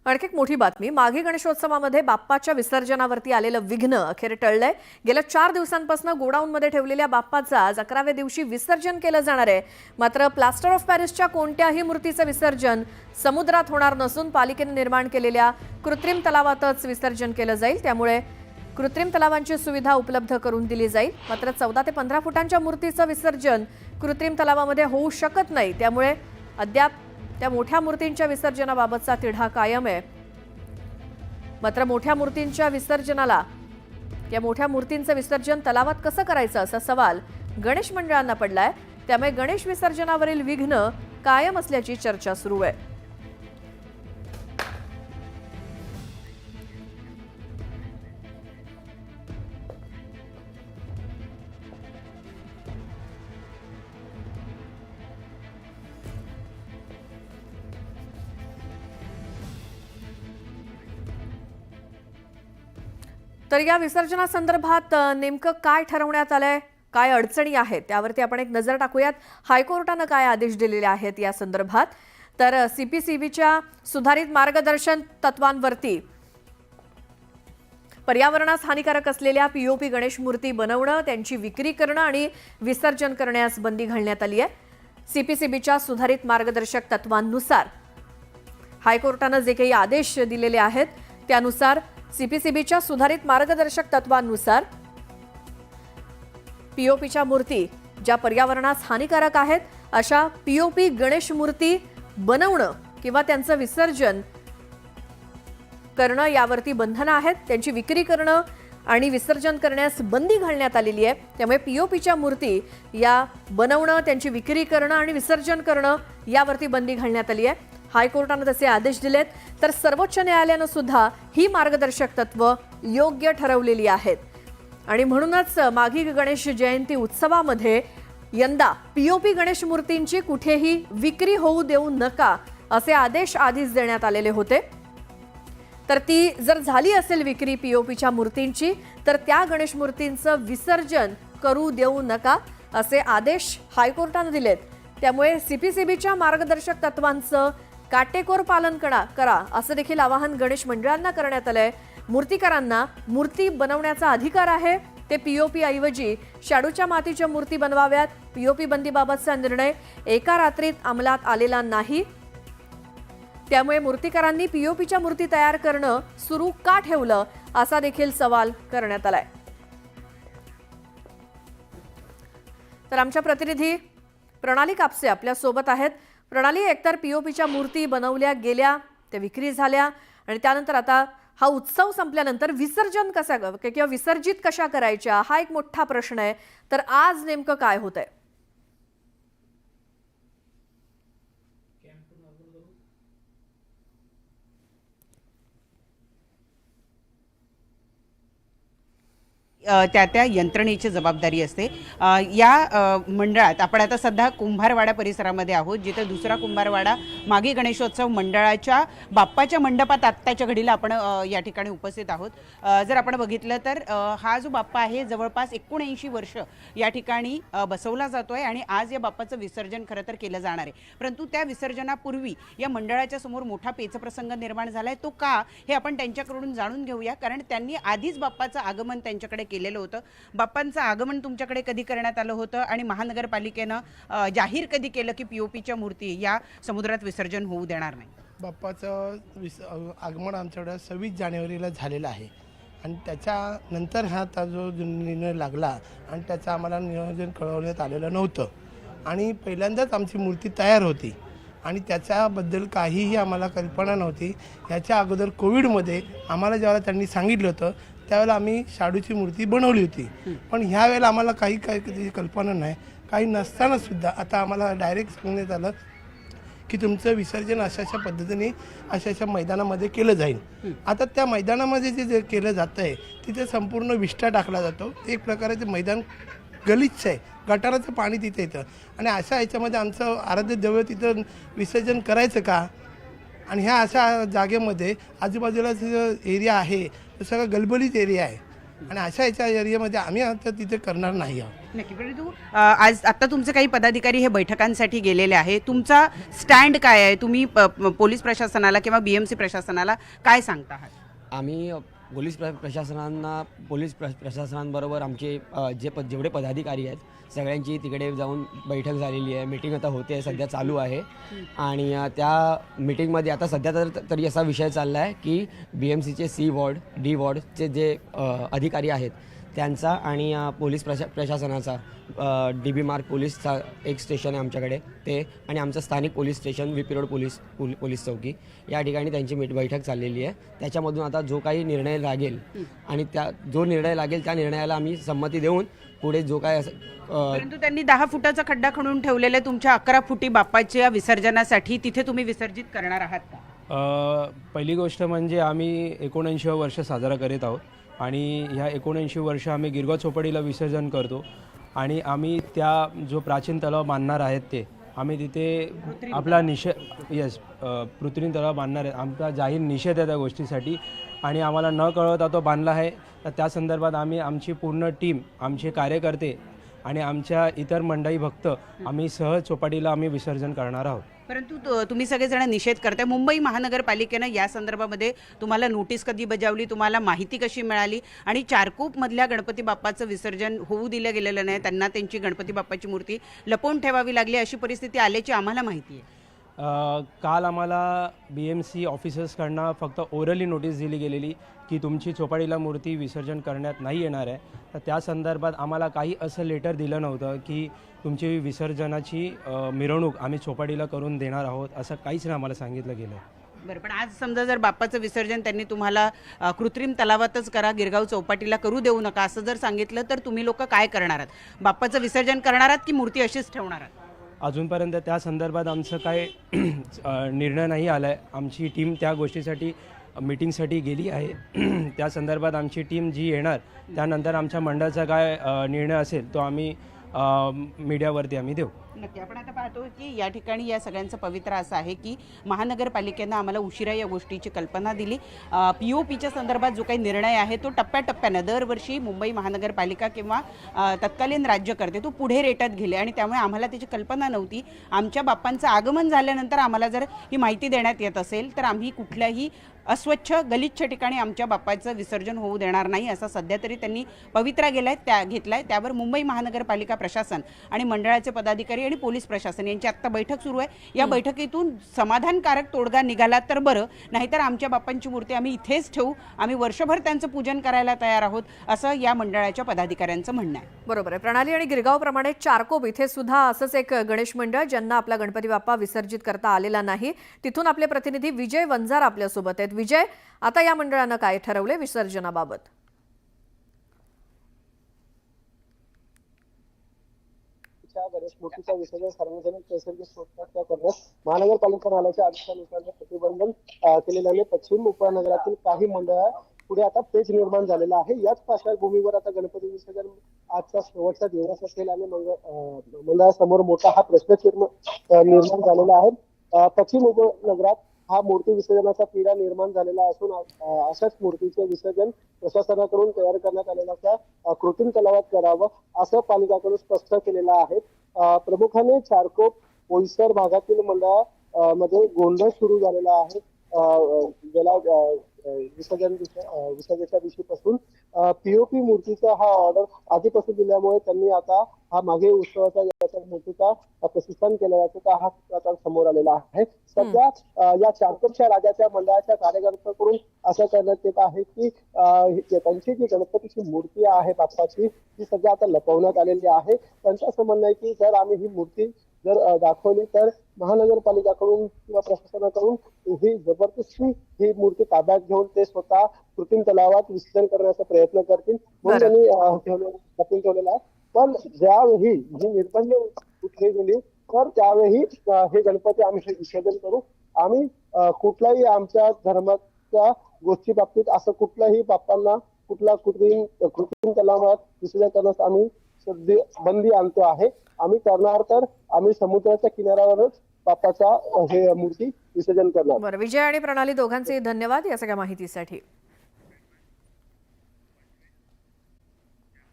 आणखी एक मोठी बातमी, माघी गणेशोत्सवामध्ये बाप्पाच्या विसर्जनावरती आलेलं विघ्न अखेर टळलंय। गेल्या 4 दिवसांपासून गोडाऊनमध्ये ठेवलेल्या बाप्पाचा आज 11व्या दिवशी विसर्जन केलं जाणार आहे। मात्र प्लास्टर ऑफ पॅरिसच्या कोणत्याही मूर्तीचं विसर्जन समुद्रात होणार नसून पालिकेने निर्माण केलेल्या कृत्रिम तलावातच विसर्जन केलं जाईल। त्यामुळे कृत्रिम तलावांची सुविधा उपलब्ध करून दिली जाईल। मात्र 14 ते 15 फुटांच्या मूर्तीचं विसर्जन कृत्रिम तलावामध्ये होऊ शकत नाही। त्यामुळे अद्याप त्या मोठ्या मूर्तींच्या विसर्जनाबाबतचा तिढा कायम आहे। मात्र मोठ्या मूर्तींच्या विसर्जनाला या मोठ्या मूर्तींचं विसर्जन तलावात कसं करायचं असा सवाल गणेश मंडळांना पडलाय। त्यामुळे गणेश विसर्जनावरील विघ्न कायम असल्याची चर्चा सुरू आहे। तर या विसर्जनासंदर्भात नेमकं काय ठरवण्यात आलंय, काय अडचणी आहेत त्यावरती आपण एक नजर टाकूयात। हायकोर्टाने काय आदेश दिलेले आहेत या संदर्भात। तर सीपीसीबीच्या सुधारित मार्गदर्शन तत्वांवरती पर्यावरणास हानिकारक असलेल्या पीओपी गणेश मूर्ती बनवणं, त्यांची विक्री करणं आणि विसर्जन करण्यास बंदी घालण्यात आली आहे। सीपीसीबीच्या सुधारित मार्गदर्शक तत्वांनुसार हायकोर्टाने जे काही आदेश दिलेले आहेत त्यानुसार सीपीसीबीच्या सुधारित मार्गदर्शक तत्वांनुसार पीओपीच्या मूर्ती ज्या पर्यावरणास हानिकारक आहेत अशा पीओपी गणेश मूर्ती बनवणं किंवा त्यांचं विसर्जन करणं यावरती बंधनं आहेत। त्यांची विक्री करणं आणि विसर्जन करण्यास बंदी घालण्यात आलेली आहे। त्यामुळे पीओपीच्या मूर्ती या बनवणं, त्यांची विक्री करणं आणि विसर्जन करणं यावरती बंदी घालण्यात आली आहे। हायकोर्टाने तसे आदेश दिलेत। तर सर्वोच्च न्यायालयाने सुद्धा ही मार्गदर्शक तत्व योग्य ठरवलेली आहेत आणि म्हणूनच माघी गणेश जयंती उत्सवामध्ये यंदा पीओपी गणेश मूर्तींची कुठेही विक्री होऊ देऊ नका असे आदेश आधीच देण्यात आलेले होते। तर ती जर झाली असेल विक्री पीओपीच्या मूर्तींची तर त्या गणेश मूर्तींचं विसर्जन करू देऊ नका असे आदेश हायकोर्टाने दिलेत। त्यामुळे सीपीसीबीच्या मार्गदर्शक तत्वांचं काटेकोर पालन करा असं देखील आवाहन गणेश मंडळांना करण्यात आलंय। मूर्तिकारांना मूर्ती बनवण्याचा अधिकार आहे। ते पीओपी ऐवजी शाडूच्या मातीच्या मूर्ती बनवाव्यात। पीओपी बंदीबाबतचा निर्णय एका रात्रीत अंमलात आलेला नाही। त्यामुळे मूर्तिकारांनी पीओपीच्या मूर्ती तयार करणं सुरू का ठेवलं असा देखील सवाल करण्यात आलाय। तर आमच्या प्रतिनिधी प्रणाली कापसे आपल्या सोबत आहेत। प्रणाली, एकतर पीओपीच्या मूर्ती बनवल्या गेल्या, त्या विक्री झाल्या आणि त्यानंतर आता हा उत्सव संपल्यानंतर विसर्जन कसा किंवा विसर्जित कशा करायच्या हा एक मोठा प्रश्न आहे। तर आज नेमकं काय होतंय? त्या यंत्रणेची जबाबदारी असते। या मंडळात आपण आता सध्या कुंभारवाडा परिसरामध्ये आहोत, जिथे दुसरा कुंभारवाडा माघी गणेशोत्सव मंडळाच्या बाप्पाच्या मंडपात आत्ताच्या घडीला आपण या ठिकाणी उपस्थित आहोत। जर आपण बघितलं तर हा जो बाप्पा आहे जवळपास 79 वर्ष या ठिकाणी बसवला जातोय आणि आज या बाप्पाचं विसर्जन खरं तर केलं जाणार आहे। परंतु त्या विसर्जनापूर्वी या मंडळाच्या समोर मोठा पेचप्रसंग निर्माण झालाय। तो का हे आपण त्यांच्याकडून जाणून घेऊया, कारण त्यांनी आधीच बाप्पाचं आगमन त्यांच्याकडे केलेलं होतं। बाप्पांचं आगमन तुमच्याकडे कधी करण्यात आलं होतं आणि महानगरपालिकेनं जाहीर कधी केलं की पीओपीच्या मूर्ती या समुद्रात विसर्जन होऊ देणार नाही? बाप्पाचं आगमन आमच्याकडे 26 जानेवारीला झालेलं आहे आणि त्याच्यानंतर हा जो निर्णय लागला आणि त्याचं आम्हाला नियोजन कळवण्यात आलेलं नव्हतं आणि पहिल्यांदाच आमची मूर्ती तयार होती आणि त्याच्याबद्दल काहीही आम्हाला कल्पना नव्हती। याच्या अगोदर कोविडमध्ये आम्हाला जेव्हा त्यांनी सांगितलं होतं त्यावेळेला आम्ही शाडूची मूर्ती बनवली होती, पण ह्या वेळेला आम्हाला काही कल्पना नाही। काही नसताना सुद्धा आता आम्हाला डायरेक्ट सांगण्यात आलं की तुमचं विसर्जन अशा पद्धतीने अशा मैदानामध्ये केलं जाईल। आता त्या मैदानामध्ये जे केलं जातं आहे तिथे संपूर्ण विष्ठा टाकला जातो। एक प्रकारे ते मैदान गलिच्छ आहे, गटाराचं पाणी तिथे येतं आणि अशा याच्यामध्ये आमचं आराध्य दैवत तिथं विसर्जन करायचं का? आणि ह्या अशा जागेमध्ये आजूबाजूला जो एरिया आहे तो सगळा गलबलीत एरिया आहे आणि अशा याच्या एरियामध्ये आम्ही आता तिथे करणार नाही आहोत. नक्की. परंतु आज आता तुमचे काही पदाधिकारी हे बैठकांसाठी गेलेले आहे, तुमचा स्टँड काय आहे? तुम्ही पोलीस प्रशासनाला किंवा BMC प्रशासनाला काय सांगता आहात? आम्ही पोलीस प्रशासनांबरोबर आमचे जेवढे पदाधिकारी आहेत सगळ्यांची तिकडे जाऊन बैठक झालेली आहे. मीटिंग आता होते, सध्या चालू आहे. आणि त्या मीटिंगमध्ये आता सध्या तरी असा विषय चालला आहे की BMCचे C वॉर्ड D वॉर्डचे जे अधिकारी आहेत त्यांचा आणि पोलीस प्रशासनाचा DB मार्ग पोलीसचा एक स्टेशन आहे आमच्याकडे ते, आणि आमचं स्थानिक police station VP road police चौकी या ठिकाणी त्यांची बैठक चाललेली आहे. त्याच्यामधून आता जो काही निर्णय लागेल आणि जो निर्णय लागेल त्या निर्णयाला आम्ही संमती देऊन पुढे जो काय परंतु त्यांनी 10 फुटाचा खड्डा खणून ठेवलेला आहे तुमच्या 11 फुटी बाप्पाच्या विसर्जनासाठी, तिथे तुम्ही विसर्जित करणार आहात का? पहिली गोष्ट म्हणजे आम्ही 79 वर्ष साजरा करीत आहोत आणि ह्या 79 वर्ष आम्ही गिरगाव चौपाटीला विसर्जन करतो आणि आम्ही त्या जो प्राचीन तलाव बांधणार आहेत ते आम्ही तिथे आपला कृत्रिम तलाव बांधणार आहे. आमचा जाहीर निषेध आहे त्या गोष्टीसाठी आणि आम्हाला न कळवता तो बांधला आहे. तर त्या संदर्भात आम्ही आमची पूर्ण टीम, आमचे कार्यकर्ते आणि आमच्या इतर मंडळी भक्त आम्ही सहज चौपाटीला आम्ही विसर्जन करणार आहोत. परंतु तुम्ही सगळेजण निषेध करताय. मुंबई महानगरपालिकेनं या संदर्भामध्ये तुम्हाला नोटीस कधी बजावली, तुम्हाला माहिती कशी मिळाली? आणि चारकोपमधल्या गणपती बाप्पाचं विसर्जन होऊ दिलं गेलेलं नाही, त्यांना त्यांची गणपती बाप्पाची मूर्ती लपवून ठेवावी लागली, अशी परिस्थिती आल्याची आम्हाला माहिती आहे. काल आम्हाला BMC ऑफिसर्सकडनं फक्त ओरली नोटीस दिली गेलेली की तुमची चौपाटीला मूर्ती विसर्जन करण्यात नाही येणार आहे. तर त्या संदर्भात आम्हाला काही असं लेटर दिलं नव्हतं की तुमची विसर्जनाची मिरवणूक आम्ही चौपाटीला करून देणार आहोत, असं काहीच नाही आम्हाला सांगितलं गेलं. बरं, पण आज समजा जर बाप्पाचं विसर्जन त्यांनी तुम्हाला कृत्रिम तलावातच करा, गिरगाव चौपाटीला करू देऊ नका असं जर सांगितलं तर तुम्ही लोक काय करणार आहात? बाप्पाचं विसर्जन करणार आहात की मूर्ती अशीच ठेवणार आहात? अजूनपर्यंत त्या संदर्भात आमचं काय निर्णय नाही आला आहे. आमची टीम त्या गोष्टीसाठी मीटिंगसाठी गेली आहे. त्या संदर्भात आमची टीम जी येणार त्यानंतर आमच्या मंडळाचा काय निर्णय असेल तो आम्ही मीडियावरती आम्ही देऊ. नक्की. आपण आता पाहतो की या ठिकाणी या सगळ्यांचं पवित्र असं आहे की महानगरपालिकेनं आम्हाला उशिरा या गोष्टीची कल्पना दिली. POPच्या संदर्भात जो काही निर्णय आहे तो टप्प्याटप्प्यानं दरवर्षी मुंबई महानगरपालिका किंवा तत्कालीन राज्यकर्ते तो पुढे रेटत गेले आणि त्यामुळे आम्हाला त्याची कल्पना नव्हती. आमच्या बाप्पांचं आगमन झाल्यानंतर आम्हाला जर ही माहिती देण्यात येत असेल तर आम्ही कुठल्याही अस्वच्छ गलिच्छ ठिकाणी आमच्या बाप्पाचं विसर्जन होऊ देणार नाही, असा सध्या तरी त्यांनी पवित्रा घेतलाय. त्यावर मुंबई महानगरपालिका प्रशासन आणि मंडळाचे पदाधिकारी आणि पोलीस प्रशासन यांची आत्ता बैठक सुरू आहे. या बैठकीतून समाधानकारक तोडगा निघाला तर बरं, नाहीतर आमच्या बाप्पांची मूर्ती आम्ही इथेच ठेवू, आम्ही वर्षभर त्यांचं पूजन करायला तयार आहोत, असं या मंडळाच्या पदाधिकाऱ्यांचं म्हणणं आहे. बरोबर आहे. प्रणाली आणि गिरगाव प्रमाणे चारकोप इथे सुद्धा असंच एक गणेश मंडळ ज्यांना आपला गणपती बाप्पा विसर्जित करता आलेला नाही. तिथून आपले प्रतिनिधी विजय वंजार आपल्यासोबत आहेत. विजय, आता या मंडळानं काय ठरवले विसर्जनाबाबत? गणेश मूर्तीचा विसर्जन सार्वजनिक नैसर्गिक स्रोतांच्या करण्यास महानगरपालिका नाल्याच्या आदेशानुसार प्रतिबंधन केलेलं आहे. पश्चिम उपनगरातील काही मंडळ पुढे आता पेच निर्माण झालेला आहे. याच पार्श्वभूमीवर आता गणपती विसर्जन आजचा शेवटचा दिवस असेल आणि मंडळासमोर मोठा हा प्रश्नचिन्ह निर्माण झालेला आहे. पश्चिम उपनगरात हा मूर्ती विसर्जनाचा पिढा निर्माण झालेला असून अशाच मूर्तीचे विसर्जन प्रशासनाकडून तयार करण्यात आलेल्या कृत्रिम तलावात करावं असं पालिकाकडून स्पष्ट केलेलं आहे. प्रमुखाने चारकोप बोईसर भागातील मंडळामध्ये गोंधळ सुरू झालेला आहे. गेल्या विसर्जनाच्या दिवशीपासून POP मूर्तीचा हा ऑर्डर आधीपासून दिल्यामुळे त्यांनी आता हा मागे उत्सवाचा याच्या मूर्तीचा प्रशिक्षण केला जातो हा आता समोर आलेला आहे. सध्या या चारकोपच्या राजाच्या मंडळाच्या कार्यकर्त्यांकडून असं करण्यात येत आहे की त्यांची जी गणपतीची मूर्ती आहे बाप्पाची ती सध्या आता लपवण्यात आलेली आहे. त्यांचं असं म्हणणं आहे की जर आम्ही ही मूर्ती जर दाखवली तर महानगरपालिकाकडून किंवा प्रशासनाकडून ही जबरदस्ती ही मूर्ती ताब्यात घेऊन ते स्वतः कृत्रिम तलावात विसर्जन करण्याचा प्रयत्न करतील म्हणून त्यांनी ठेवलेला आहे. पण ज्यावेळी जी निर्बंध उठली गेली तर त्यावेळी हे गणपती आम्ही विसर्जन करू. आम्ही कुठल्याही आमच्या धर्माच्या गोष्टी बाबतीत असं कुठल्याही बाप्पांना कुठला कृत्रिम तलावात विसर्जन करण्यास आम्ही बंदी आणतो आहे. आम्ही करणार तर आम्ही समुद्राच्या किनाऱ्यावरच बाप्पाचा हे मूर्ती विसर्जन करणार. बरं, विजय आणि प्रणाली दोघांचे धन्यवाद या सगळ्या माहितीसाठी.